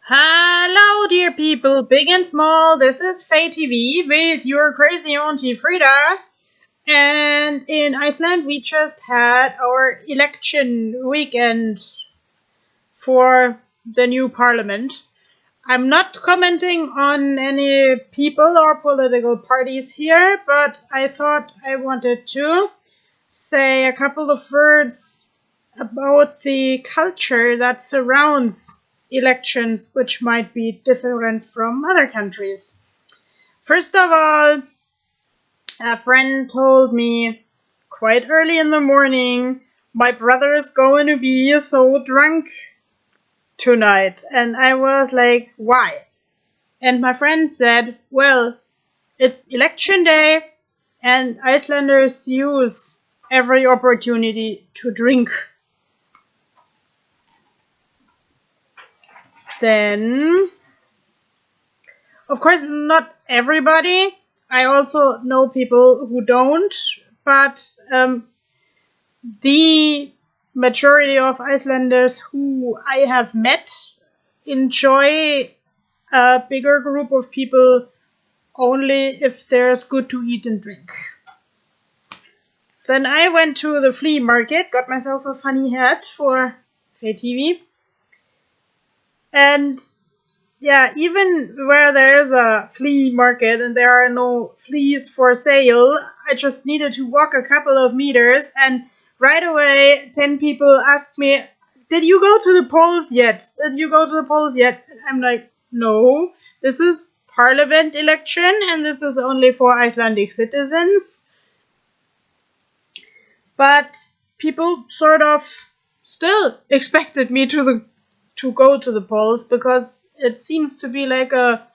Hello, dear people, big and small. This is FayeTv with your crazy auntie Frida. And in Iceland, we just had our election weekend for the new parliament. I'm not commenting on any people or political parties here, but I thought I wanted to say a couple of words about the culture that surrounds elections, which might be different from other countries. First of all, a friend told me quite early in the morning, my brother is going to be so drunk tonight. And I was like, why? And my friend said, well, it's election day and Icelanders use every opportunity to drink. Then, of course, not everybody. I also know people who don't, but the majority of Icelanders who I have met enjoy a bigger group of people only if there's good to eat and drink. Then I went to the flea market, got myself a funny hat for FayeTv. And yeah, even where there's a flea market and there are no fleas for sale, I just needed to walk a couple of meters and right away 10 people asked me, did you go to the polls yet? Did you go to the polls yet? I'm like, no, this is parliament election and this is only for Icelandic citizens. But people sort of still expected me to go to the polls because it seems to be like a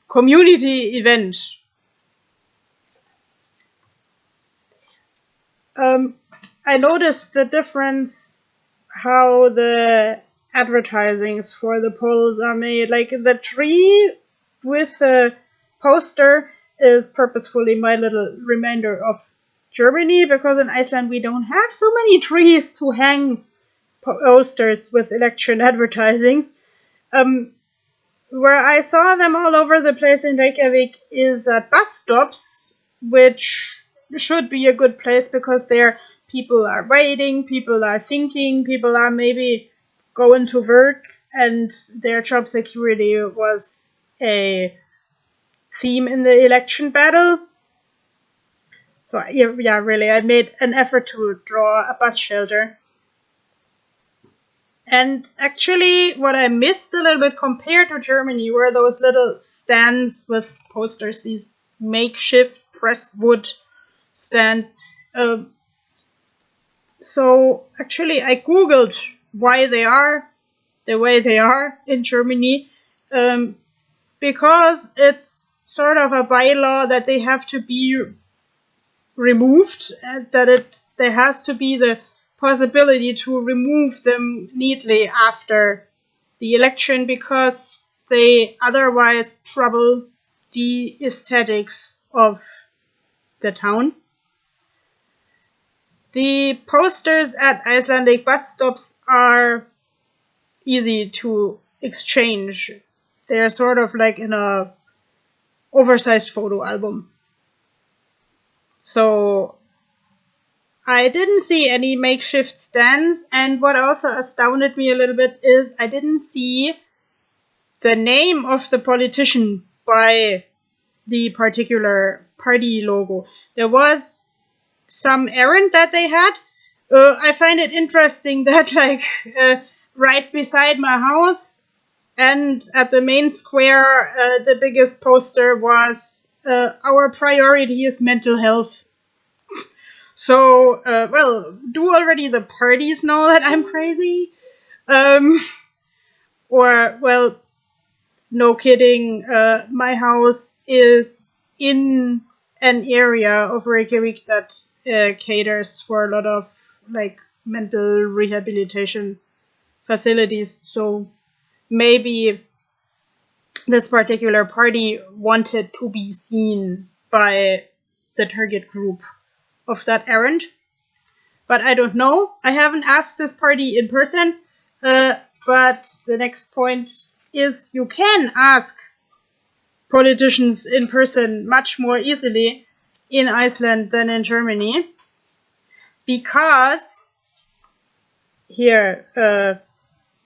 community event. I noticed the difference how the advertisings for the polls are made. Like the tree with the poster is purposefully my little reminder of Germany, because in Iceland we don't have so many trees to hang posters with election advertisings. Where I saw them all over the place in Reykjavik is at bus stops, which should be a good place because there people are waiting, people are thinking, people are maybe going to work, and their job security was a theme in the election battle. So yeah, really, I made an effort to draw a bus shelter. And actually, what I missed a little bit compared to Germany were those little stands with posters, these makeshift pressed wood stands. So actually, I googled why they are the way they are in Germany, because it's sort of a bylaw that they have to be removed, that there has to be the possibility to remove them neatly after the election because they otherwise trouble the aesthetics of the town. The posters at Icelandic bus stops are easy to exchange. They're sort of like in a oversized photo album. So I didn't see any makeshift stands, and what also astounded me a little bit is I didn't see the name of the politician by the particular party logo. There was some errand that they had. I find it interesting that right beside my house and at the main square, the biggest poster was our priority is mental health. So, well, do already the parties know that I'm crazy? Or, well, no kidding, my house is in an area of Reykjavik that caters for a lot of, like, mental rehabilitation facilities. So maybe this particular party wanted to be seen by the target group of that errand, but I don't know. I haven't asked this party in person, but the next point is you can ask politicians in person much more easily in Iceland than in Germany, because here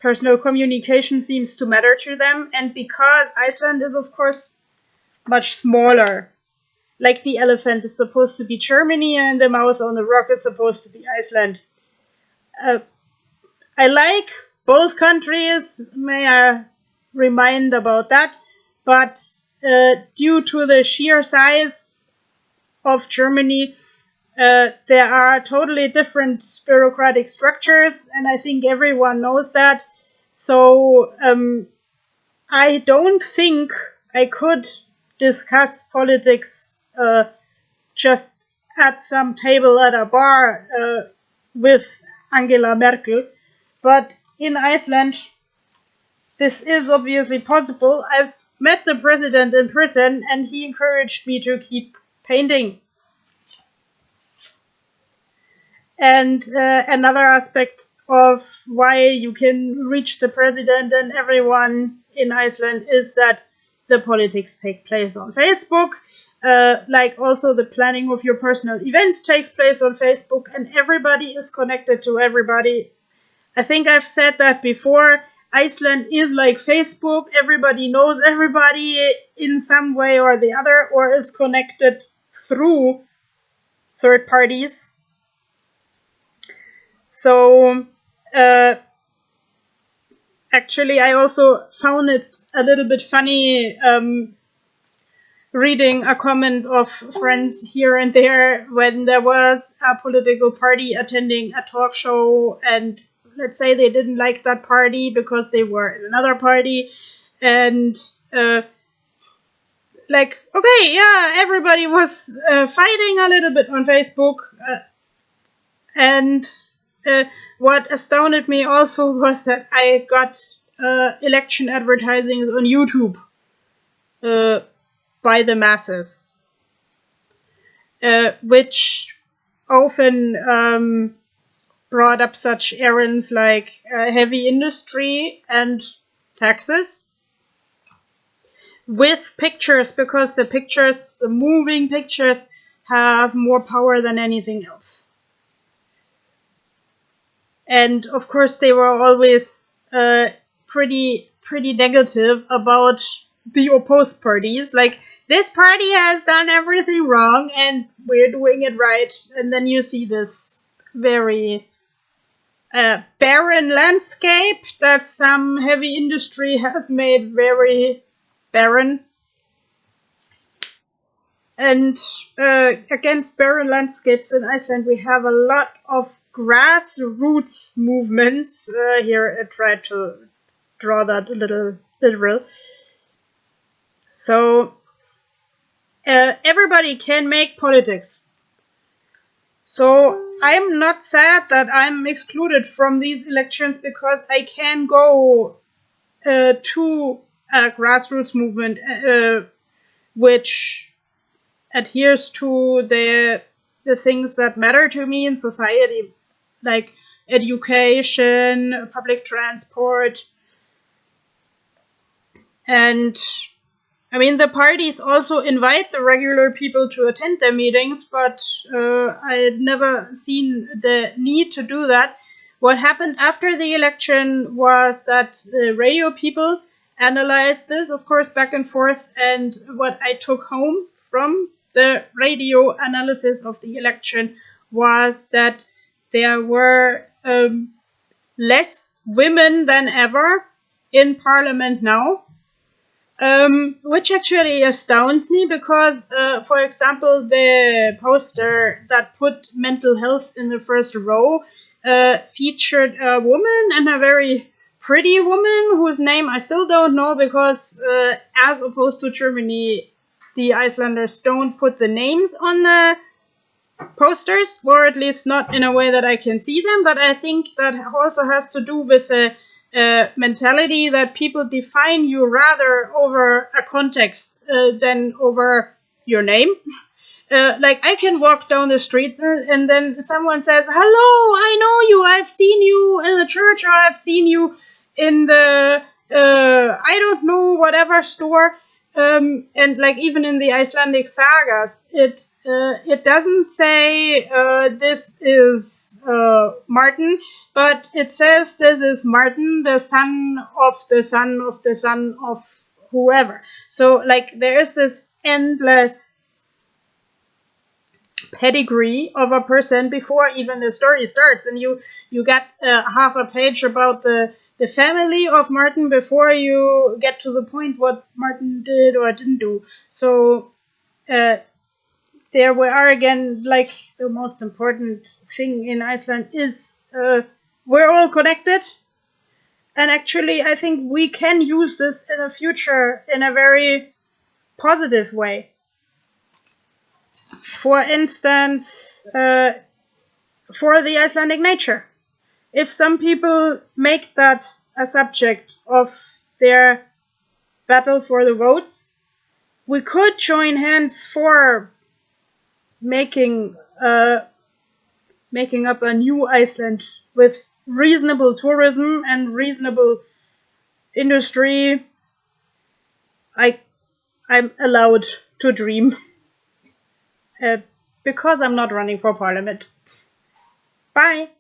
personal communication seems to matter to them, and because Iceland is, of course, much smaller. Like the elephant is supposed to be Germany and the mouse on the rock is supposed to be Iceland. I like both countries, may I remind about that, but due to the sheer size of Germany, there are totally different bureaucratic structures, and I think everyone knows that. So I don't think I could discuss politics just at some table at a bar with Angela Merkel. But in Iceland, this is obviously possible. I've met the president in person, and he encouraged me to keep painting. And another aspect of why you can reach the president and everyone in Iceland is that the politics take place on Facebook. Like also the planning of your personal events takes place on Facebook, and everybody is connected to everybody. I think I've said that before. Iceland is like Facebook. Everybody knows everybody in some way or the other, or is connected through third parties. So actually, I also found it a little bit funny reading a comment of friends here and there when there was a political party attending a talk show, and let's say they didn't like that party because they were in another party, and like, okay, yeah, everybody was fighting a little bit on Facebook, and what astounded me also was that I got election advertising on YouTube by the masses, which often brought up such errands like heavy industry and taxes with pictures, because the pictures, the moving pictures, have more power than anything else. And of course, they were always pretty negative about the opposed parties. Like, this party has done everything wrong and we're doing it right. And then you see this very barren landscape that some heavy industry has made very barren. And against barren landscapes in Iceland, we have a lot of grassroots movements. Here I tried to draw that a little literal. So everybody can make politics. So I'm not sad that I'm excluded from these elections, because I can go to a grassroots movement which adheres to the things that matter to me in society, like education, public transport. And I mean, the parties also invite the regular people to attend their meetings, but I had never seen the need to do that. What happened after the election was that the radio people analyzed this, of course, back and forth, and what I took home from the radio analysis of the election was that there were less women than ever in parliament now. Which actually astounds me, because, for example, the poster that put mental health in the first row featured a woman, and a very pretty woman whose name I still don't know, because as opposed to Germany, the Icelanders don't put the names on the posters, or at least not in a way that I can see them. But I think that also has to do with the mentality that people define you rather over a context than over your name. Like, I can walk down the streets and then someone says, "Hello, I know you. I've seen you in the church, or I've seen you in the I don't know, whatever store. And like even in the Icelandic sagas, it doesn't say this is Martin, but it says this is Martin, the son of the son of the son of whoever. So like there is this endless pedigree of a person before even the story starts, and you get half a page about the family of Martin before you get to the point what Martin did or didn't do. So there we are again, like the most important thing in Iceland is we're all connected, and actually I think we can use this in the future in a very positive way. For instance, for the Icelandic nature. If some people make that a subject of their battle for the votes, we could join hands for making up a new Iceland with reasonable tourism and reasonable industry. I'm allowed to dream because I'm not running for parliament. Bye.